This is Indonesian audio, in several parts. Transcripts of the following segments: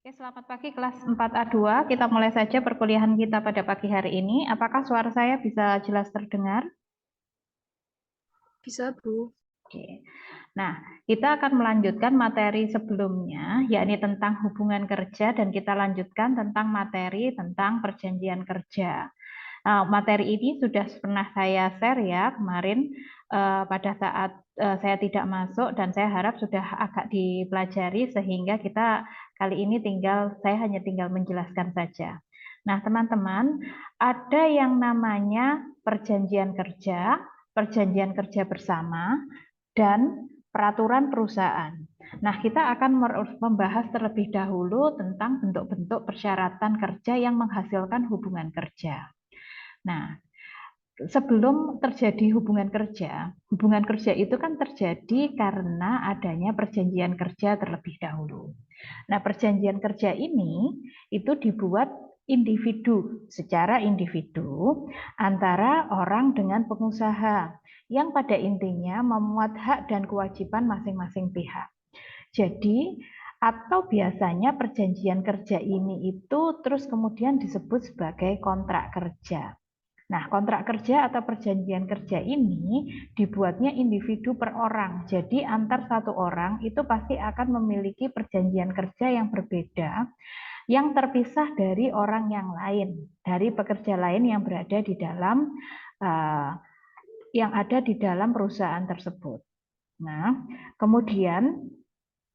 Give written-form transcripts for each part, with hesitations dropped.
Oke, selamat pagi kelas 4A2. Kita mulai saja perkuliahan kita pada pagi hari ini. Apakah suara saya bisa jelas terdengar? Bisa, Bu. Oke. Nah, kita akan melanjutkan materi sebelumnya, yakni tentang hubungan kerja, dan kita lanjutkan tentang materi tentang perjanjian kerja. Materi ini sudah pernah saya share ya kemarin pada saat saya tidak masuk, dan saya harap sudah agak dipelajari sehingga kita kali ini saya hanya tinggal menjelaskan saja. Nah, teman-teman, ada yang namanya perjanjian kerja bersama, dan peraturan perusahaan. Nah, kita akan membahas terlebih dahulu tentang bentuk-bentuk persyaratan kerja yang menghasilkan hubungan kerja. Nah, sebelum terjadi hubungan kerja itu kan terjadi karena adanya perjanjian kerja terlebih dahulu. Nah, perjanjian kerja ini itu dibuat secara individu antara orang dengan pengusaha yang pada intinya memuat hak dan kewajiban masing-masing pihak. Jadi, atau biasanya perjanjian kerja ini itu terus kemudian disebut sebagai kontrak kerja. Nah, kontrak kerja atau perjanjian kerja ini dibuatnya individu per orang. Jadi antar satu orang itu pasti akan memiliki perjanjian kerja yang berbeda, yang terpisah dari orang yang lain, dari pekerja lain yang berada di dalam yang ada di dalam perusahaan tersebut. Nah, kemudian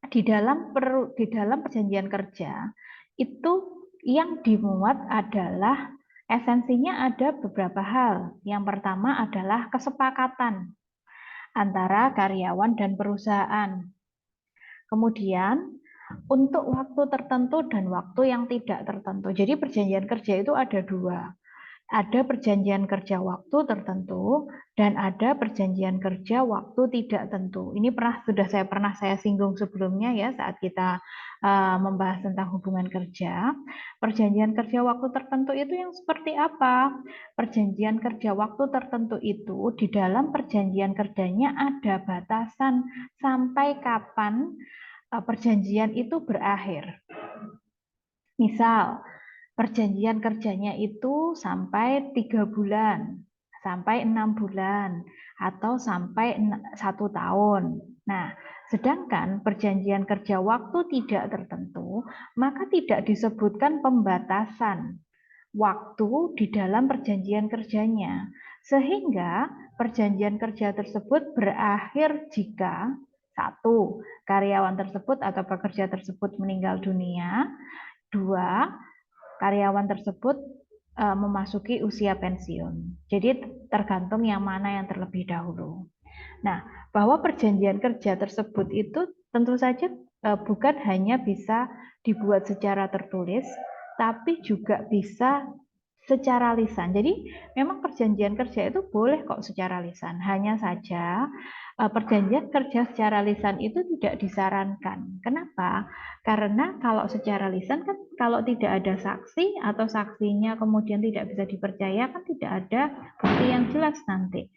di dalam perjanjian kerja itu yang dimuat adalah esensinya ada beberapa hal. Yang pertama adalah kesepakatan antara karyawan dan perusahaan. Kemudian untuk waktu tertentu dan waktu yang tidak tertentu. Jadi perjanjian kerja itu ada dua. Ada perjanjian kerja waktu tertentu dan ada perjanjian kerja waktu tidak tentu. Ini sudah saya singgung sebelumnya ya saat kita membahas tentang hubungan kerja. Perjanjian kerja waktu tertentu itu yang seperti apa? Perjanjian kerja waktu tertentu itu di dalam perjanjian kerjanya ada batasan sampai kapan perjanjian itu berakhir. Misal, perjanjian kerjanya itu sampai 3 bulan, sampai 6 bulan, atau sampai 1 tahun. Nah, sedangkan perjanjian kerja waktu tidak tertentu, maka tidak disebutkan pembatasan waktu di dalam perjanjian kerjanya. Sehingga perjanjian kerja tersebut berakhir jika satu, karyawan tersebut atau pekerja tersebut meninggal dunia. Dua, karyawan tersebut memasuki usia pensiun. Jadi tergantung yang mana yang terlebih dahulu. Nah, bahwa perjanjian kerja tersebut itu tentu saja bukan hanya bisa dibuat secara tertulis, tapi juga bisa secara lisan. Jadi memang perjanjian kerja itu boleh kok secara lisan. Hanya saja perjanjian kerja secara lisan itu tidak disarankan. Kenapa? Karena kalau secara lisan kan kalau tidak ada saksi atau saksinya kemudian tidak bisa dipercaya kan tidak ada bukti yang jelas nanti.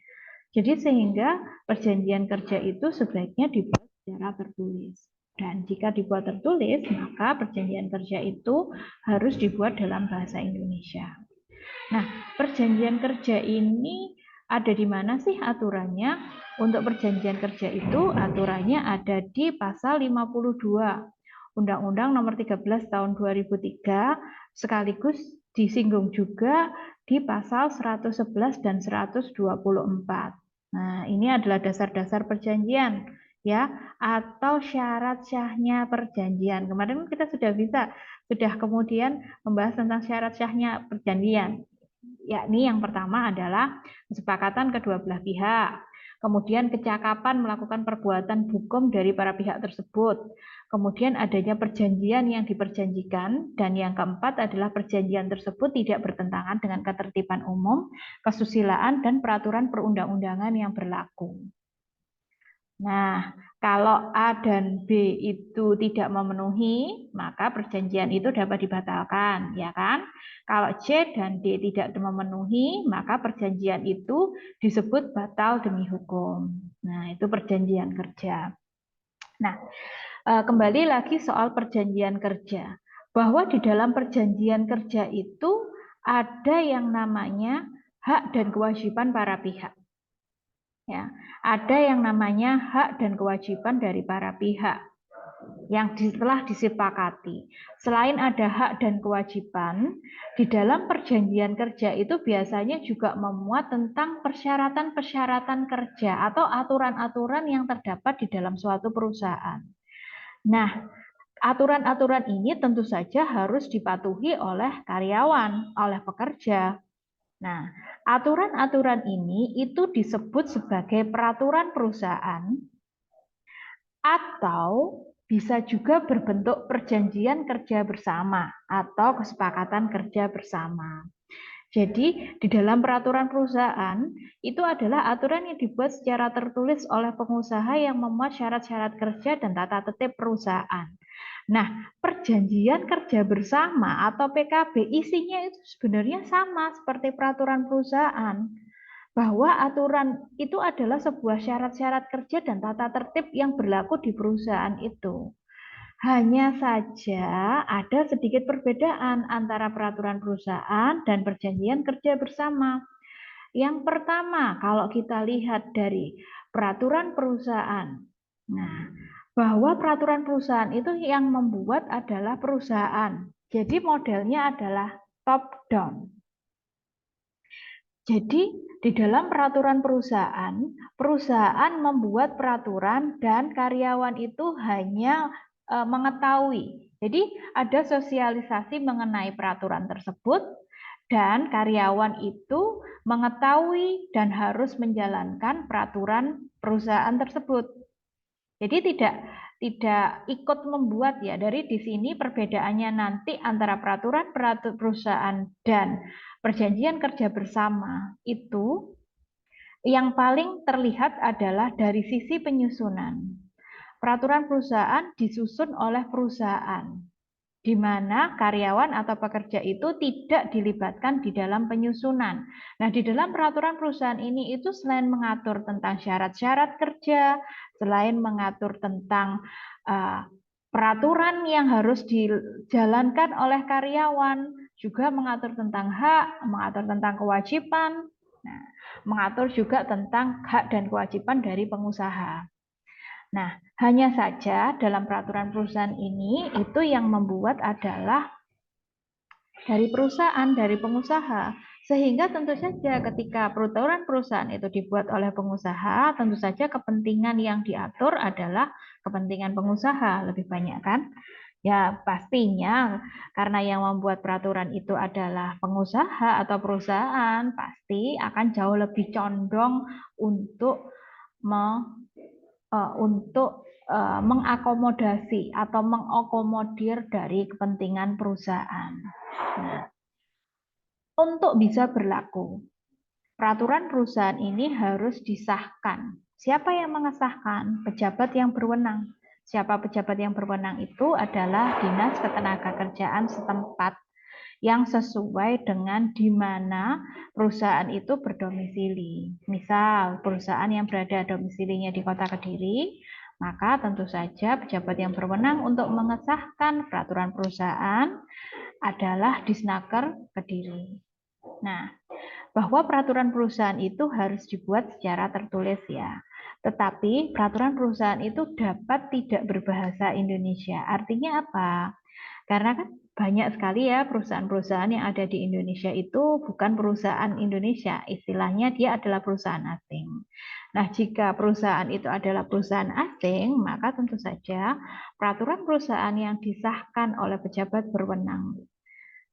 Jadi sehingga perjanjian kerja itu sebaiknya dibuat secara tertulis. Dan jika dibuat tertulis, maka perjanjian kerja itu harus dibuat dalam bahasa Indonesia. Nah, perjanjian kerja ini ada di mana sih aturannya? Untuk perjanjian kerja itu aturannya ada di pasal 52 Undang-Undang Nomor 13 Tahun 2003, sekaligus disinggung juga di pasal 111 dan 124. Nah, ini adalah dasar-dasar perjanjian ya, atau syarat syahnya perjanjian. Kemarin kita sudah kemudian membahas tentang syarat syahnya perjanjian. Yakni yang pertama adalah kesepakatan kedua belah pihak. Kemudian kecakapan melakukan perbuatan hukum dari para pihak tersebut. Kemudian adanya perjanjian yang diperjanjikan. Dan yang keempat adalah perjanjian tersebut tidak bertentangan dengan ketertiban umum, kesusilaan, dan peraturan perundang-undangan yang berlaku. Nah, kalau A dan B itu tidak memenuhi, maka perjanjian itu dapat dibatalkan, ya kan? Kalau C dan D tidak memenuhi, maka perjanjian itu disebut batal demi hukum. Nah, itu perjanjian kerja. Nah, kembali lagi soal perjanjian kerja. bahwa di dalam perjanjian kerja itu ada yang namanya hak dan kewajiban para pihak. Ya, ada yang namanya hak dan kewajiban dari para pihak yang telah disepakati. Selain ada hak dan kewajiban, di dalam perjanjian kerja itu biasanya juga memuat tentang persyaratan-persyaratan kerja atau aturan-aturan yang terdapat di dalam suatu perusahaan. Nah, aturan-aturan ini tentu saja harus dipatuhi oleh karyawan, oleh pekerja. Nah, aturan-aturan ini itu disebut sebagai peraturan perusahaan atau bisa juga berbentuk perjanjian kerja bersama atau kesepakatan kerja bersama. Jadi, di dalam peraturan perusahaan itu adalah aturan yang dibuat secara tertulis oleh pengusaha yang memuat syarat-syarat kerja dan tata tertib perusahaan. Nah, perjanjian kerja bersama atau PKB isinya itu sebenarnya sama seperti peraturan perusahaan, bahwa aturan itu adalah sebuah syarat-syarat kerja dan tata tertib yang berlaku di perusahaan itu. Hanya saja ada sedikit perbedaan antara peraturan perusahaan dan perjanjian kerja bersama. Yang pertama, kalau kita lihat dari peraturan perusahaan. Nah, bahwa peraturan perusahaan itu yang membuat adalah perusahaan. Jadi modelnya adalah top down. Jadi di dalam peraturan perusahaan, perusahaan membuat peraturan dan karyawan itu hanya mengetahui. Jadi ada sosialisasi mengenai peraturan tersebut dan karyawan itu mengetahui dan harus menjalankan peraturan perusahaan tersebut. Jadi tidak ikut membuat ya. Dari di sini perbedaannya nanti antara peraturan perusahaan dan perjanjian kerja bersama itu yang paling terlihat adalah dari sisi penyusunan. Peraturan perusahaan disusun oleh perusahaan, di mana karyawan atau pekerja itu tidak dilibatkan di dalam penyusunan. Nah, di dalam peraturan perusahaan ini itu selain mengatur tentang syarat-syarat kerja, selain mengatur tentang peraturan yang harus dijalankan oleh karyawan, juga mengatur tentang hak, mengatur tentang kewajiban, nah, mengatur juga tentang hak dan kewajiban dari pengusaha. Nah, hanya saja dalam peraturan perusahaan ini itu yang membuat adalah dari perusahaan, dari pengusaha. Sehingga tentu saja ketika peraturan perusahaan itu dibuat oleh pengusaha, tentu saja kepentingan yang diatur adalah kepentingan pengusaha lebih banyak kan? Ya pastinya karena yang membuat peraturan itu adalah pengusaha atau perusahaan, pasti akan jauh lebih condong untuk mengakomodasi atau mengakomodir dari kepentingan perusahaan. Nah, untuk bisa berlaku, peraturan perusahaan ini harus disahkan. Siapa yang mengesahkan? Pejabat yang berwenang. Siapa pejabat yang berwenang itu adalah Dinas Ketenagakerjaan setempat yang sesuai dengan di mana perusahaan itu berdomisili. Misal, perusahaan yang berada domisilinya di Kota Kediri, maka tentu saja pejabat yang berwenang untuk mengesahkan peraturan perusahaan adalah Disnaker Kediri. Nah, bahwa peraturan perusahaan itu harus dibuat secara tertulis ya. Tetapi peraturan perusahaan itu dapat tidak berbahasa Indonesia. Artinya apa? Karena kan banyak sekali ya perusahaan-perusahaan yang ada di Indonesia itu bukan perusahaan Indonesia, istilahnya dia adalah perusahaan asing. Nah, jika perusahaan itu adalah perusahaan asing, maka tentu saja peraturan perusahaan yang disahkan oleh pejabat berwenang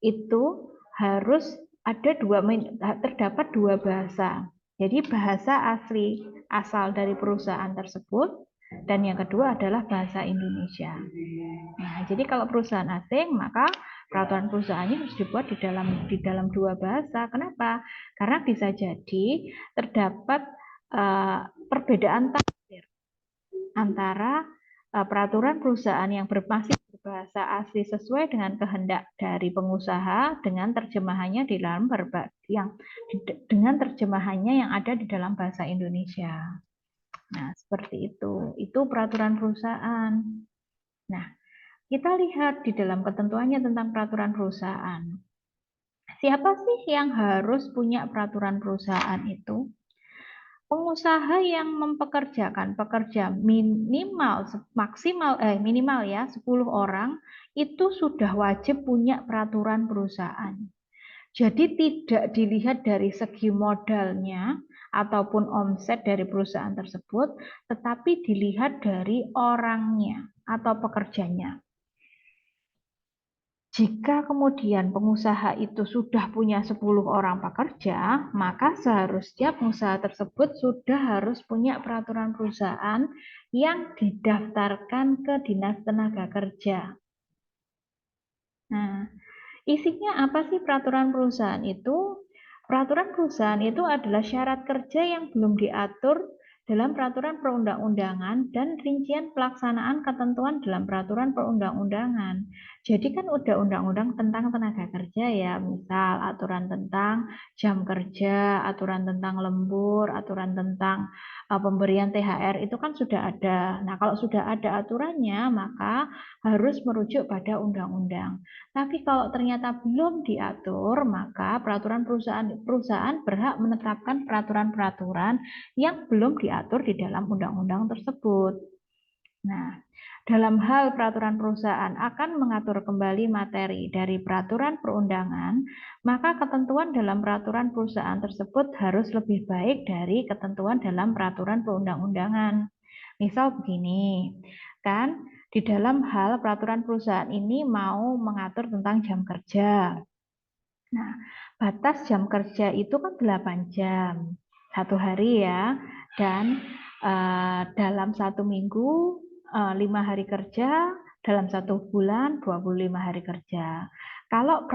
itu harus terdapat dua bahasa. Jadi bahasa asli asal dari perusahaan tersebut dan yang kedua adalah bahasa Indonesia. Nah, jadi kalau perusahaan asing maka peraturan perusahaannya harus dibuat di dalam dua bahasa. Kenapa? Karena bisa jadi terdapat perbedaan tafsir antara peraturan perusahaan yang masih berbahasa asli sesuai dengan kehendak dari pengusaha dengan terjemahannya di dalam dengan terjemahannya yang ada di dalam bahasa Indonesia. Nah, seperti itu. Itu peraturan perusahaan. Nah, Kita lihat di dalam ketentuannya tentang peraturan perusahaan. Siapa sih yang harus punya peraturan perusahaan itu? Pengusaha yang mempekerjakan pekerja minimal ya 10 orang itu sudah wajib punya peraturan perusahaan. Jadi tidak dilihat dari segi modalnya ataupun omset dari perusahaan tersebut, tetapi dilihat dari orangnya atau pekerjanya. Jika kemudian pengusaha itu sudah punya 10 orang pekerja, maka seharusnya pengusaha tersebut sudah harus punya peraturan perusahaan yang didaftarkan ke Dinas Tenaga Kerja. Nah, isinya apa sih peraturan perusahaan itu? Peraturan perusahaan itu adalah syarat kerja yang belum diatur dalam peraturan perundang-undangan dan rincian pelaksanaan ketentuan dalam peraturan perundang-undangan. Jadi kan udah undang-undang tentang tenaga kerja ya, misal aturan tentang jam kerja, aturan tentang lembur, aturan tentang pemberian THR itu kan sudah ada. Nah, kalau sudah ada aturannya, maka harus merujuk pada undang-undang. Tapi kalau ternyata belum diatur, maka peraturan perusahaan berhak menetapkan peraturan-peraturan yang belum diatur di dalam undang-undang tersebut. Nah, dalam hal peraturan perusahaan akan mengatur kembali materi dari peraturan perundangan, maka ketentuan dalam peraturan perusahaan tersebut harus lebih baik dari ketentuan dalam peraturan perundang-undangan. Misal begini, kan di dalam hal peraturan perusahaan ini mau mengatur tentang jam kerja. Nah, batas jam kerja itu kan 8 jam satu hari ya, dan dalam satu minggu 5 hari kerja, dalam satu bulan 25 hari kerja. Kalau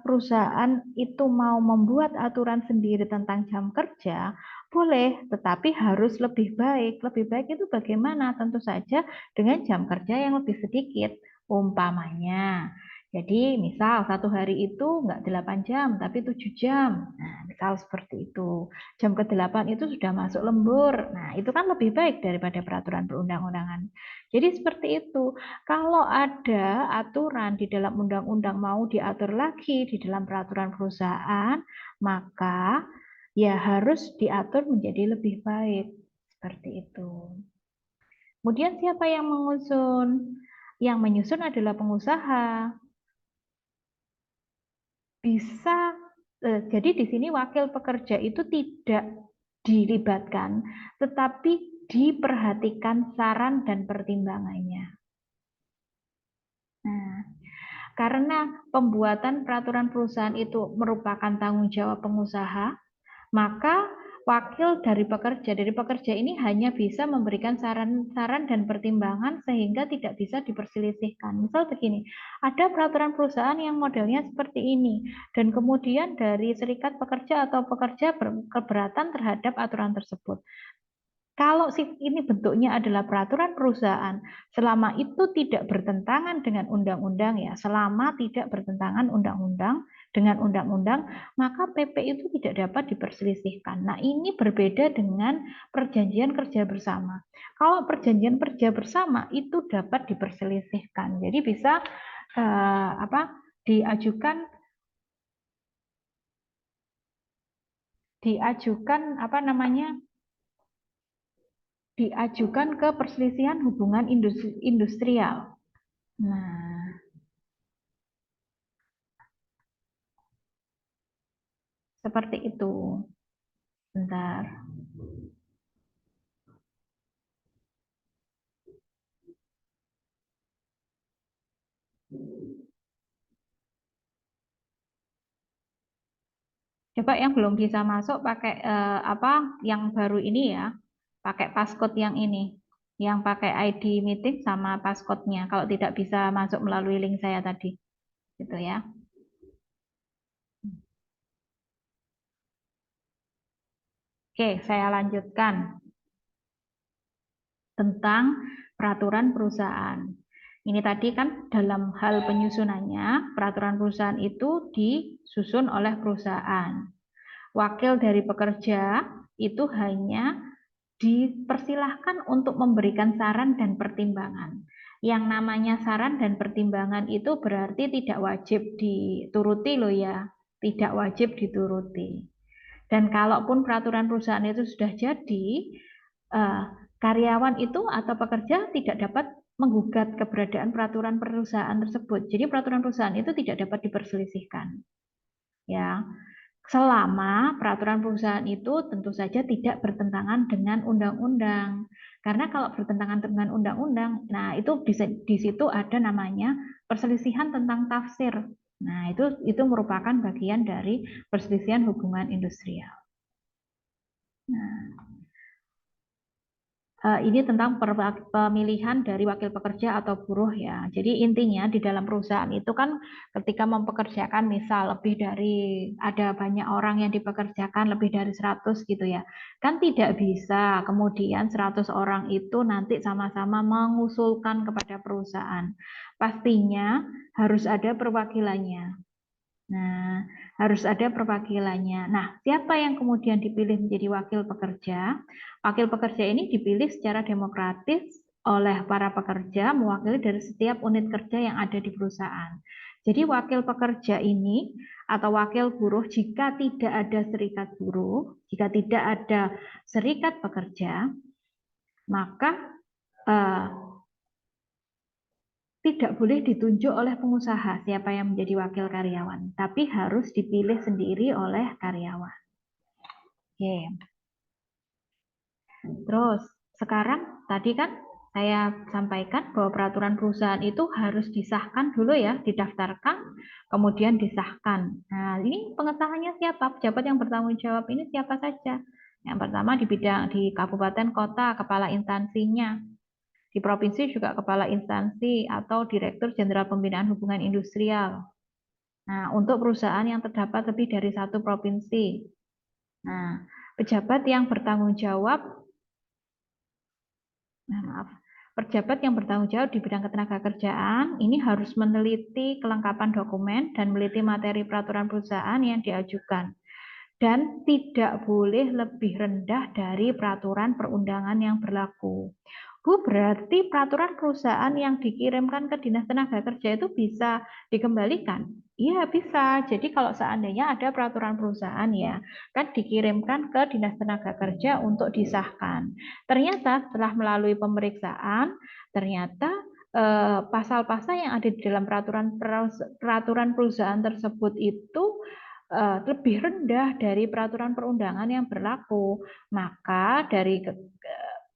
perusahaan itu mau membuat aturan sendiri tentang jam kerja, boleh, tetapi harus lebih baik. Lebih baik itu bagaimana? Tentu saja dengan jam kerja yang lebih sedikit. Umpamanya, jadi misal satu hari itu nggak 8 jam, tapi 7 jam. Nah, misal seperti itu. Jam ke-8 itu sudah masuk lembur. Nah, itu kan lebih baik daripada peraturan perundang-undangan. Jadi seperti itu. Kalau ada aturan di dalam undang-undang mau diatur lagi di dalam peraturan perusahaan, maka ya harus diatur menjadi lebih baik. Seperti itu. Kemudian siapa yang mengusun? Yang menyusun adalah pengusaha. Bisa jadi di sini wakil pekerja itu tidak dilibatkan, tetapi diperhatikan saran dan pertimbangannya. Nah, karena pembuatan peraturan perusahaan itu merupakan tanggung jawab pengusaha, maka wakil dari pekerja ini hanya bisa memberikan saran-saran dan pertimbangan sehingga tidak bisa diperselisihkan. Misal begini, ada peraturan perusahaan yang modelnya seperti ini, dan kemudian dari serikat pekerja atau pekerja berkeberatan terhadap aturan tersebut. Kalau ini bentuknya adalah peraturan perusahaan, selama itu tidak bertentangan dengan undang-undang ya, selama tidak bertentangan dengan undang-undang, maka PP itu tidak dapat diperselisihkan. Nah, ini berbeda dengan perjanjian kerja bersama. Kalau perjanjian kerja bersama itu dapat diperselisihkan. Jadi bisa diajukan ke perselisihan hubungan industrial. Nah, seperti itu. Bentar. Coba yang belum bisa masuk pakai yang baru ini ya, pakai passcode yang ini, yang pakai ID meeting sama passcode-nya. Kalau tidak bisa masuk melalui link saya tadi, gitu ya. Oke, saya lanjutkan tentang peraturan perusahaan. Ini tadi kan dalam hal penyusunannya, peraturan perusahaan itu disusun oleh perusahaan. Wakil dari pekerja itu hanya dipersilahkan untuk memberikan saran dan pertimbangan. Yang namanya saran dan pertimbangan itu berarti tidak wajib dituruti loh ya, tidak wajib dituruti. Dan kalaupun peraturan perusahaan itu sudah jadi, karyawan itu atau pekerja tidak dapat menggugat keberadaan peraturan perusahaan tersebut. Jadi peraturan perusahaan itu tidak dapat diperselisihkan. Ya, selama peraturan perusahaan itu tentu saja tidak bertentangan dengan undang-undang. Karena kalau bertentangan dengan undang-undang, nah itu bisa di situ ada namanya perselisihan tentang tafsir. Nah, itu merupakan bagian dari perselisihan hubungan industrial. Nah, ini tentang pemilihan dari wakil pekerja atau buruh ya. Jadi intinya di dalam perusahaan itu kan ketika mempekerjakan misal lebih dari ada banyak orang yang dipekerjakan lebih dari 100 gitu ya. Kan tidak bisa kemudian 100 orang itu nanti sama-sama mengusulkan kepada perusahaan. Pastinya harus ada perwakilannya. Nah, harus ada perwakilannya. Nah, siapa yang kemudian dipilih menjadi wakil pekerja? Wakil pekerja ini dipilih secara demokratis oleh para pekerja mewakili dari setiap unit kerja yang ada di perusahaan. Jadi wakil pekerja ini atau wakil buruh jika tidak ada serikat buruh, jika tidak ada serikat pekerja, maka tidak boleh ditunjuk oleh pengusaha siapa yang menjadi wakil karyawan, tapi harus dipilih sendiri oleh karyawan. Oke. Terus, sekarang tadi kan saya sampaikan bahwa peraturan perusahaan itu harus disahkan dulu ya, didaftarkan, kemudian disahkan. Nah, ini pengesahannya siapa? Pejabat yang bertanggung jawab ini siapa saja? Yang pertama di bidang di kabupaten kota, kepala instansinya. Di provinsi juga kepala instansi atau direktur jenderal pembinaan hubungan industrial. Nah, untuk perusahaan yang terdapat lebih dari satu provinsi. Nah, pejabat yang bertanggung jawab, pejabat yang bertanggung jawab di bidang ketenagakerjaan ini harus meneliti kelengkapan dokumen dan meneliti materi peraturan perusahaan yang diajukan. Dan tidak boleh lebih rendah dari peraturan perundangan yang berlaku. Bu, berarti peraturan perusahaan yang dikirimkan ke Dinas Tenaga Kerja itu bisa dikembalikan? Iya, bisa. Jadi kalau seandainya ada peraturan perusahaan ya, kan dikirimkan ke Dinas Tenaga Kerja untuk disahkan. Ternyata setelah melalui pemeriksaan, ternyata pasal-pasal yang ada di dalam peraturan perusahaan tersebut itu lebih rendah dari peraturan perundangan yang berlaku. Maka dari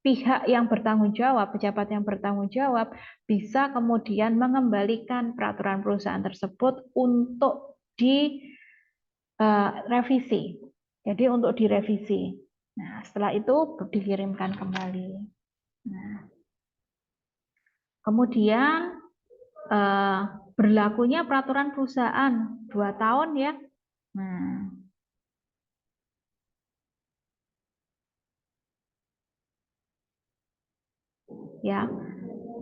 pihak yang bertanggung jawab, pejabat yang bertanggung jawab, bisa kemudian mengembalikan peraturan perusahaan tersebut untuk direvisi. Jadi untuk direvisi. Nah, setelah itu dikirimkan kembali. Nah, kemudian berlakunya peraturan perusahaan 2 tahun ya. Nah, ya.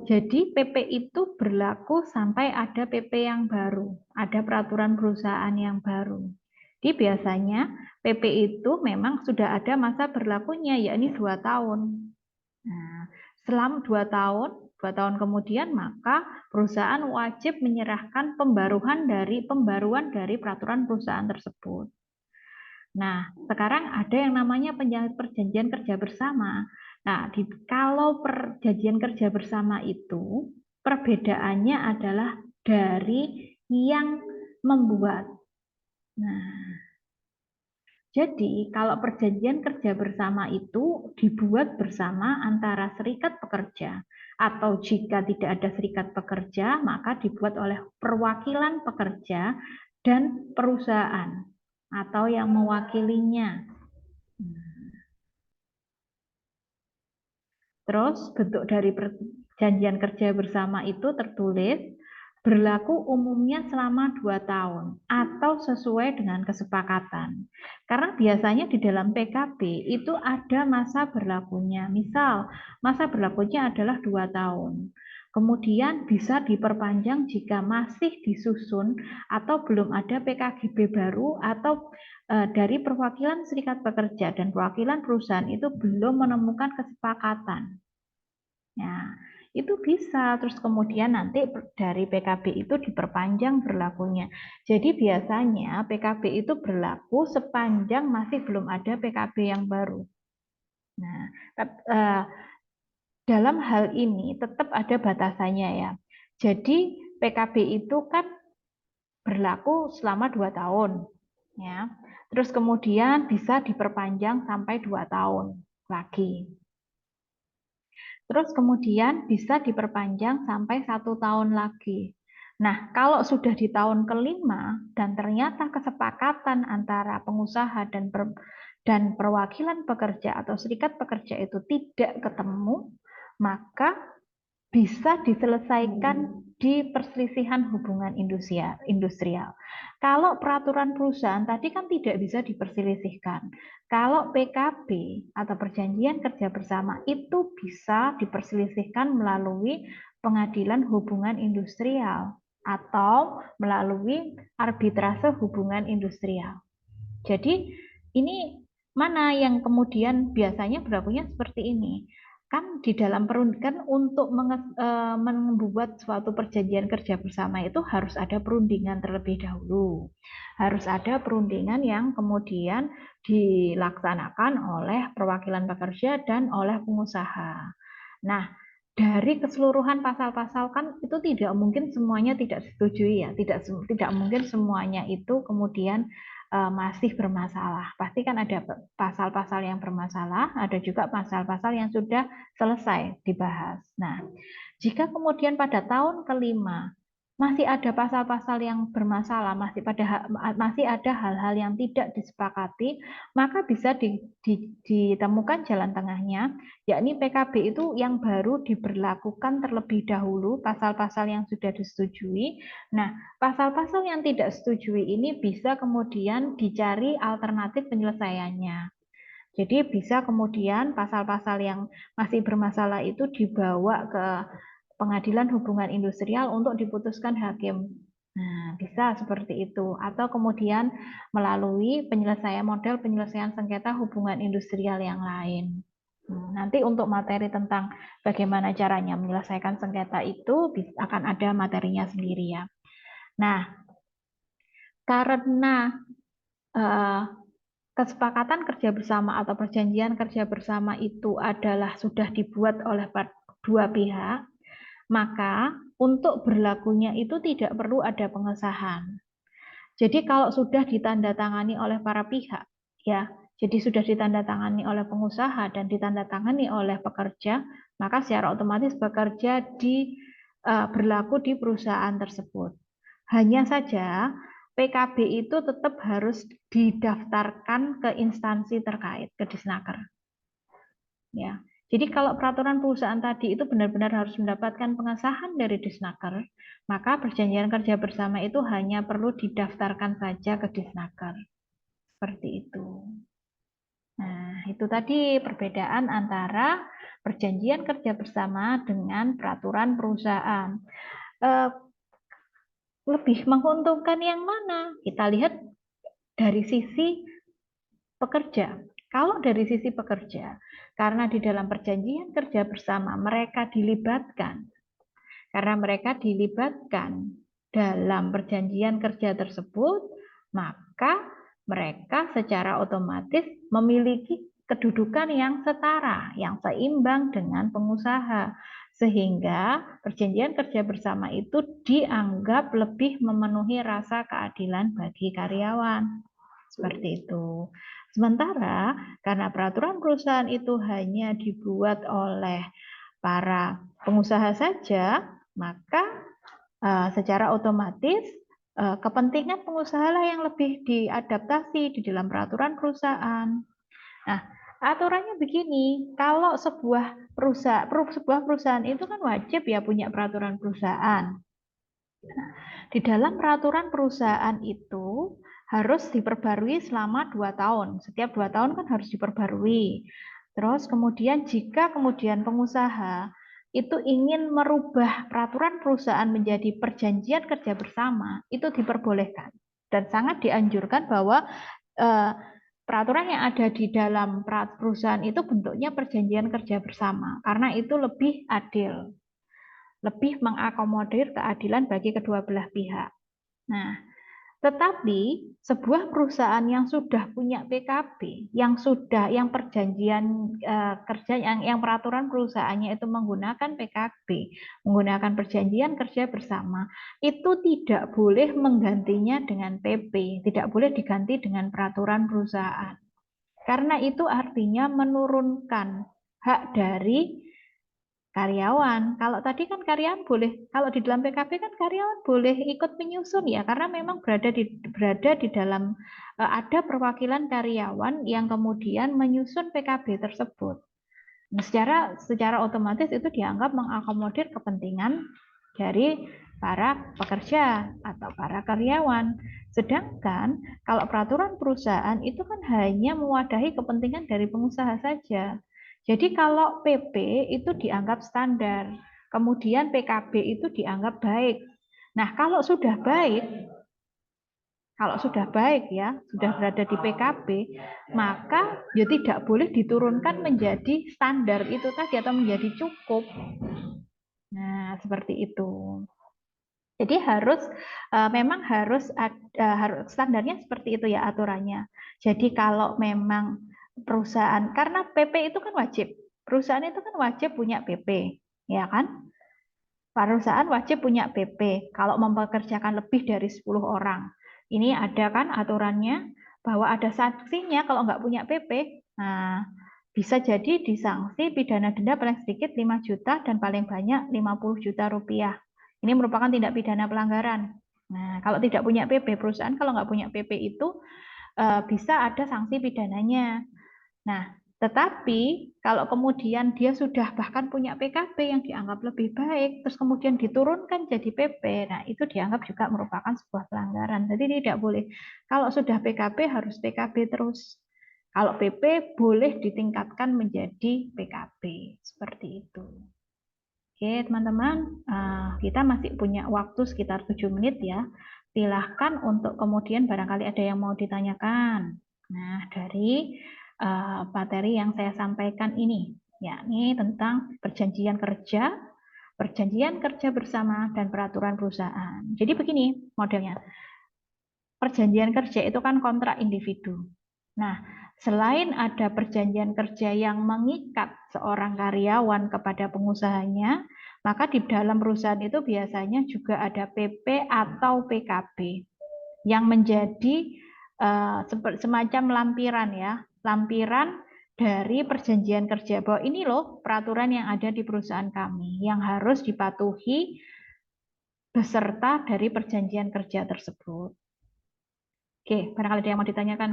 Jadi PP itu berlaku sampai ada PP yang baru, ada peraturan perusahaan yang baru. Jadi biasanya PP itu memang sudah ada masa berlakunya, yakni 2 tahun. Nah, selama 2 tahun, 2 tahun kemudian maka perusahaan wajib menyerahkan pembaruan dari peraturan perusahaan tersebut. Nah, sekarang ada yang namanya perjanjian kerja bersama. Nah, kalau perjanjian kerja bersama itu, perbedaannya adalah dari yang membuat. Nah, jadi kalau perjanjian kerja bersama itu dibuat bersama antara serikat pekerja, atau jika tidak ada serikat pekerja, maka dibuat oleh perwakilan pekerja dan perusahaan atau yang mewakilinya. Terus bentuk dari perjanjian kerja bersama itu tertulis berlaku umumnya selama 2 tahun atau sesuai dengan kesepakatan. Karena biasanya di dalam PKB itu ada masa berlakunya. Misal, masa berlakunya adalah 2 tahun. Kemudian bisa diperpanjang jika masih disusun atau belum ada PKGB baru atau dari perwakilan serikat pekerja dan perwakilan perusahaan itu belum menemukan kesepakatan. Nah, itu bisa. Terus kemudian nanti dari PKB itu diperpanjang berlakunya. Jadi biasanya PKB itu berlaku sepanjang masih belum ada PKB yang baru. Nah, dalam hal ini tetap ada batasannya ya. Jadi PKB itu kan berlaku selama 2 tahun. Ya. Terus kemudian bisa diperpanjang sampai 2 tahun lagi. Terus kemudian bisa diperpanjang sampai 1 tahun lagi. Nah, kalau sudah di tahun kelima dan ternyata kesepakatan antara pengusaha dan perwakilan pekerja atau serikat pekerja itu tidak ketemu, maka bisa diselesaikan di perselisihan hubungan industrial. Kalau peraturan perusahaan tadi kan tidak bisa diperselisihkan. Kalau PKB atau perjanjian kerja bersama itu bisa diperselisihkan melalui pengadilan hubungan industrial atau melalui arbitrase hubungan industrial. Jadi ini mana yang kemudian biasanya berlakunya seperti ini? Kan di dalam perundingan untuk membuat suatu perjanjian kerja bersama itu harus ada perundingan terlebih dahulu. Harus ada perundingan yang kemudian dilaksanakan oleh perwakilan pekerja dan oleh pengusaha. Nah, dari keseluruhan pasal-pasal kan itu tidak mungkin semuanya tidak disetujui ya, tidak mungkin semuanya itu kemudian masih bermasalah. Pasti kan ada pasal-pasal yang bermasalah, ada juga pasal-pasal yang sudah selesai dibahas. Nah, jika kemudian pada tahun kelima masih ada pasal-pasal yang bermasalah, masih ada hal-hal yang tidak disepakati, maka bisa ditemukan jalan tengahnya, yakni PKB itu yang baru diberlakukan terlebih dahulu pasal-pasal yang sudah disetujui. Nah, pasal-pasal yang tidak setujui ini bisa kemudian dicari alternatif penyelesaiannya. Jadi bisa kemudian pasal-pasal yang masih bermasalah itu dibawa ke pengadilan hubungan industrial untuk diputuskan hakim. Nah, bisa seperti itu. Atau kemudian melalui model penyelesaian sengketa hubungan industrial yang lain. Nanti untuk materi tentang bagaimana caranya menyelesaikan sengketa itu akan ada materinya sendiri ya. Nah, karena kesepakatan kerja bersama atau perjanjian kerja bersama itu adalah sudah dibuat oleh dua pihak, maka untuk berlakunya itu tidak perlu ada pengesahan. Jadi kalau sudah ditandatangani oleh para pihak, ya, jadi sudah ditandatangani oleh pengusaha dan ditandatangani oleh pekerja, maka secara otomatis bekerja berlaku di perusahaan tersebut. Hanya saja PKB itu tetap harus didaftarkan ke instansi terkait, ke Disnaker. Ya. Jadi kalau peraturan perusahaan tadi itu benar-benar harus mendapatkan pengesahan dari Disnaker, maka perjanjian kerja bersama itu hanya perlu didaftarkan saja ke Disnaker. Seperti itu. Nah, itu tadi perbedaan antara perjanjian kerja bersama dengan peraturan perusahaan. Lebih menguntungkan yang mana? Kita lihat dari sisi pekerja. Kalau dari sisi pekerja, karena di dalam perjanjian kerja bersama mereka dilibatkan, dalam perjanjian kerja tersebut, maka mereka secara otomatis memiliki kedudukan yang setara, yang seimbang dengan pengusaha. Sehingga perjanjian kerja bersama itu dianggap lebih memenuhi rasa keadilan bagi karyawan. Seperti itu. Sementara karena peraturan perusahaan itu hanya dibuat oleh para pengusaha saja, maka secara otomatis kepentingan pengusaha lah yang lebih diadaptasi di dalam peraturan perusahaan. Nah, aturannya begini, kalau sebuah perusahaan itu kan wajib ya punya peraturan perusahaan. Nah, di dalam peraturan perusahaan itu harus diperbarui selama 2 tahun. Setiap 2 tahun kan harus diperbarui. Terus kemudian jika kemudian pengusaha itu ingin merubah peraturan perusahaan menjadi perjanjian kerja bersama, itu diperbolehkan. Dan sangat dianjurkan bahwa peraturan yang ada di dalam perusahaan itu bentuknya perjanjian kerja bersama, karena itu lebih adil, lebih mengakomodir keadilan bagi kedua belah pihak. Nah, tetapi sebuah perusahaan yang sudah punya PKB, yang perjanjian kerja, yang peraturan perusahaannya itu menggunakan PKB, menggunakan perjanjian kerja bersama, itu tidak boleh menggantinya dengan PP, tidak boleh diganti dengan peraturan perusahaan. Karena itu artinya menurunkan hak dari karyawan. Kalau tadi kan karyawan boleh, kalau di dalam PKB kan karyawan boleh ikut menyusun ya, karena memang berada di dalam ada perwakilan karyawan yang kemudian menyusun PKB tersebut. Nah, secara otomatis itu dianggap mengakomodir kepentingan dari para pekerja atau para karyawan. Sedangkan kalau peraturan perusahaan itu kan hanya mewadahi kepentingan dari pengusaha saja. Jadi kalau PP itu dianggap standar, kemudian PKB itu dianggap baik. Nah, kalau sudah baik ya, sudah berada di PKB, maka ya tidak boleh diturunkan menjadi standar itu tadi atau menjadi cukup. Nah, seperti itu. Jadi memang harus standarnya seperti itu ya aturannya. Jadi kalau memang perusahaan, karena PP itu kan wajib, perusahaan itu kan wajib punya PP, ya kan? Perusahaan wajib punya PP kalau mempekerjakan lebih dari 10 orang. Ini ada kan aturannya bahwa ada sanksinya kalau nggak punya PP. Nah, bisa jadi disanksi pidana denda paling sedikit 5 juta dan paling banyak 50 juta rupiah. Ini merupakan tindak pidana pelanggaran. Nah, kalau tidak punya PP, perusahaan kalau nggak punya PP itu bisa ada sanksi pidananya. Nah, tetapi kalau kemudian dia sudah bahkan punya PKB yang dianggap lebih baik, terus kemudian diturunkan jadi PP, nah itu dianggap juga merupakan sebuah pelanggaran. Jadi tidak boleh. Kalau sudah PKB harus PKB terus. Kalau PP boleh ditingkatkan menjadi PKB. Seperti itu. Oke, teman-teman, kita masih punya waktu sekitar 7 menit ya. Silahkan untuk kemudian barangkali ada yang mau ditanyakan. Nah, dari materi yang saya sampaikan ini, yakni tentang perjanjian kerja bersama, dan peraturan perusahaan. Jadi begini modelnya. Perjanjian kerja itu kan kontrak individu. Nah, selain ada perjanjian kerja yang mengikat seorang karyawan kepada pengusahanya, maka di dalam perusahaan itu biasanya juga ada PP atau PKB yang menjadi semacam lampiran ya, lampiran dari perjanjian kerja bahwa ini loh peraturan yang ada di perusahaan kami yang harus dipatuhi beserta dari perjanjian kerja tersebut. Oke, barangkali ada yang mau ditanyakan.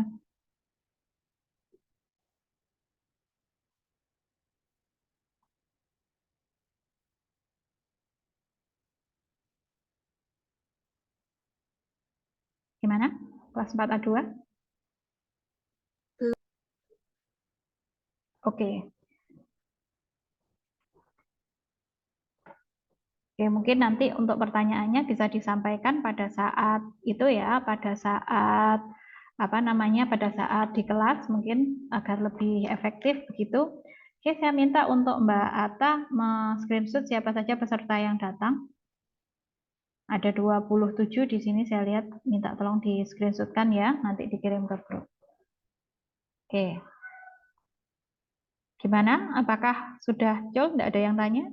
Gimana? Kelas 4A2? Oke. Oke, mungkin nanti untuk pertanyaannya bisa disampaikan pada saat itu ya, pada saat pada saat di kelas mungkin agar lebih efektif begitu. Oke, saya minta untuk Mbak Ata men-screenshot siapa saja peserta yang datang. Ada 27 di sini saya lihat, minta tolong di-screenshotkan ya, nanti dikirim ke grup. Oke. Gimana? Apakah sudah jauh? Tidak ada yang tanya?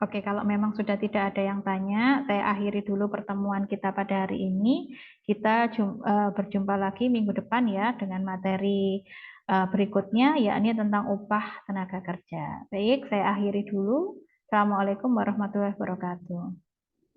Oke, kalau memang sudah tidak ada yang tanya, saya akhiri dulu pertemuan kita pada hari ini. Kita berjumpa lagi minggu depan ya dengan materi berikutnya, yakni tentang upah tenaga kerja. Baik, saya akhiri dulu. Assalamualaikum warahmatullahi wabarakatuh.